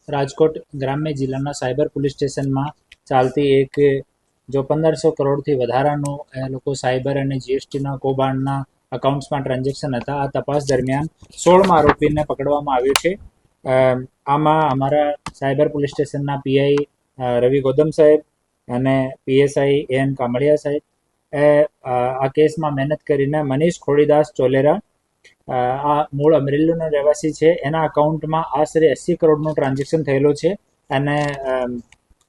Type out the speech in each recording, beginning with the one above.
રાજકોટ ગ્રામ્ય જિલ્લાના cyber police સ્ટેશનમાં ચાલતી એક જો 1500 કરોડથી વધારાનું એ લોકો સાયબર અને જીએસટીના કૌભાંડના અકાઉન્ટ્સમાં ટ્રાન્ઝેક્શન હતા. આ તપાસ દરમિયાન 16મા આરોપીને પકડવામાં આવ્યો છે. આમાં અમારા સાયબર પોલીસ સ્ટેશનના પીઆઈ રવિ ગૌતમ સાહેબ અને પીએસઆઈ એન કામળિયા સાહેબ આ કેસમાં મહેનત કરીને મનીષ ખોડીદાસ ચોલેરા આ મૂળ અમરેલીનો રહેવાસી છે. એના અકાઉન્ટમાં આશરે 80 કરોડનું ટ્રાન્ઝેક્શન થયેલો છે અને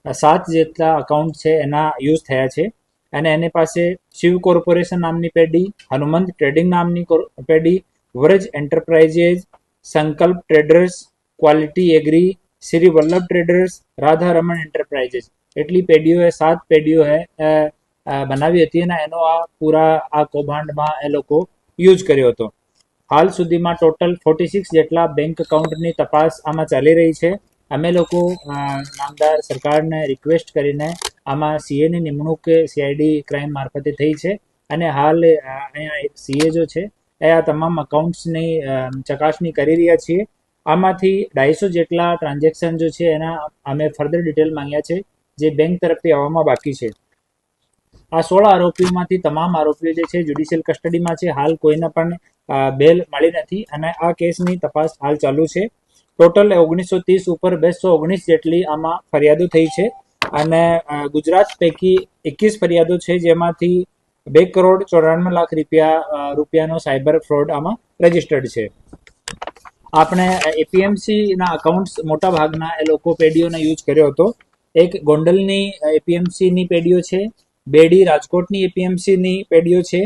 7 જેટલા અકાઉન્ટ છે એના યુઝ થયા છે. અને એની પાસે શિવ કોર્પોરેશન નામની પેઢી, હનુમંત ટ્રેડિંગ નામની પેઢી, Vraj enterprises, Sankalp traders, quality agri, Shri Vallabh traders, Radha Raman enterprises એટલી પેઢીઓએ 7 પેઢીઓએ બનાવી હતી અને એનો આ કૌભાંડમાં એ લોકો યુઝ કર્યો હતો. હાલ સુધીમાં ટોટલ 46 જેટલા બેંક એકાઉન્ટની તપાસ આમાં ચાલી રહી છે. અમે લોકો નામદાર સરકારને રિક્વેસ્ટ કરીને આમાં સીએની નિમણૂક સીઆઈડી ક્રાઇમ મારફતે થઈ છે અને હાલ અહીંયા સીએ જો છે એ આ તમામ અકાઉન્ટ્સની ચકાસણી કરી રહ્યા છીએ. આમાંથી 250 જેટલા ટ્રાન્ઝેક્શન જો છે એના અમે ફર્ધર ડિટેલ માંગ્યા છે જે બેંક તરફથી આવવામાં બાકી છે. આ 16 આરોપીઓમાંથી તમામ આરોપીઓ જે છે જ્યુડિશિયલ કસ્ટડીમાં છે. હાલ કોઈને પણ બેલ મળી નથી અને આ કેસની તપાસ હાલ ચાલુ છે. ટોટલ 1930 ઉપર 219 જેટલી આમાં ફરિયાદો થઈ છે અને ગુજરાત પૈકી 21 ફરિયાદો છે જેમાંથી 2,94,00,000 રૂપિયાનો સાયબર ફ્રોડ આમાં રજીસ્ટર્ડ છે. આપણે એપીએમસીના અકાઉન્ટ્સ મોટા ભાગના એ લોકો પેઢીઓને યુઝ કર્યો હતો. એક ગોંડલની એપીએમસીની પેઢીઓ છે, બેડી રાજકોટની એપીએમસીની પેઢીઓ છે,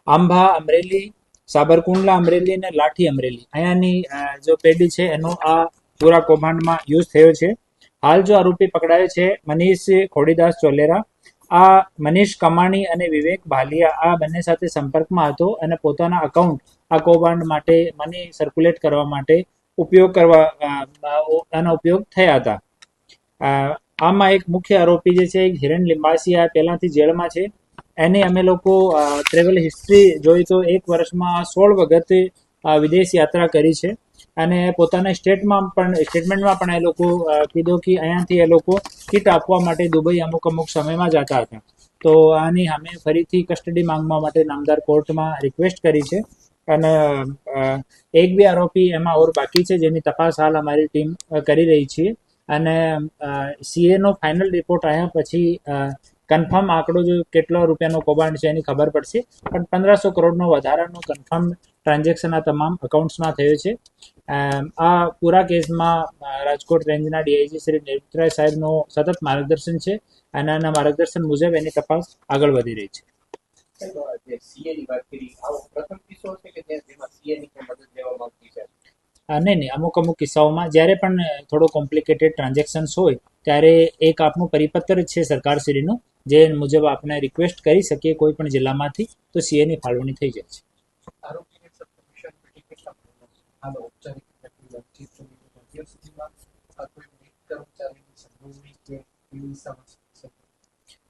આંબા અમરેલી, સાબરકુંડલા અમરેલી અને લાઠી અમરેલી અહીંયાની જો પેઢી છે એનો આ પૂરા કૌભાંડમાં યુઝ થયો છે. હાલ જો આરોપી પકડાયો છે મનીષ ખોડીદાસ ચોલેરા. આ મનીષ કમાણી અને વિવેક ભાલિયા આ બંને સાથે સંપર્કમાં હતો અને પોતાના અકાઉન્ટ આ કૌભાંડ માટે મની સર્ક્યુલેટ કરવા માટે એનો ઉપયોગ થયા હતા. આમાં એક મુખ્ય આરોપી જે છે હિરેન લિંબાસિયા પહેલાંથી જેલમાં છે. એની અમે લોકો ટ્રેવલ હિસ્ટ્રી જોઈ તો 1 વર્ષમાં 16 વખત વિદેશ યાત્રા કરી છે અને પોતાના સ્ટેટમેન્ટમાં પણ એ લોકો કીધું કે અહીંયાથી એ લોકો કીટ આપવા માટે દુબઈ અમુક સમયમાં જતા હતા. તો આની અમે ફરીથી કસ્ટડી માંગવા માટે નામદાર કોર્ટમાં રિક્વેસ્ટ કરી છે અને 1-2 આરોપી એમાં ઓર બાકી છે જેની તપાસ હાલ અમારી ટીમ કરી રહી છે અને સીએનો ફાઇનલ રિપોર્ટ આવ્યા પછી કન્ફર્મ આંકડો જો કેટલો રૂપિયાનો કૌભાંડ છે એની ખબર પડશે. પણ 1500 કરોડનો વધારાનો કન્ફર્મ ટ્રાન્ઝેક્શન આ તમામ અકાઉન્ટ્સમાં થયો છે. આ પૂરા કેસમાં રાજકોટ રેન્જના ડીઆઈજી શ્રી નિવૃત્તરાય સાહેબનો સતત માર્ગદર્શન છે અને આના માર્ગદર્શન મુજબ એની તપાસ આગળ વધી રહી છે. નહીં, અમુક કિસ્સાઓમાં જ્યારે પણ થોડો કોમ્પ્લિકેટેડ ટ્રાન્ઝેક્શન્સ હોય ત્યારે એક આપનું પરિપત્ર છે સરકારશ્રીનું જે મુજબ આપણે રિક્વેસ્ટ કરી શકીએ કોઈ પણ જિલ્લામાંથી તો સીએની ફાળવણી થઈ જાય છે.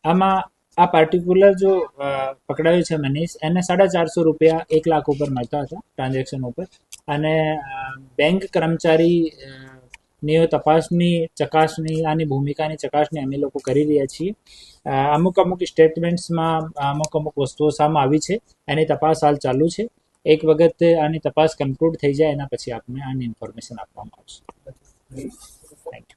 આમાં આ પાર્ટિક્યુલર જો પકડાયો છે મનીષ એને 450 રૂપિયા 1 લાખ ઉપર મળતા હતા ટ્રાન્ઝેક્શન ઉપર અને બેંક કર્મચારી ની તપાસની ચકાસણી આની ભૂમિકાની ચકાસણી અમે લોકો કરી રહ્યા છીએ. અમુક સ્ટેટમેન્ટ્સમાં અમુક વસ્તુઓ સામે આવી છે એની તપાસ હાલ ચાલુ છે. એક વખત આની તપાસ કન્ક્લુડ થઈ જાય એના પછી આપને આની ઇન્ફોર્મેશન આપવામાં આવશે. Thank you.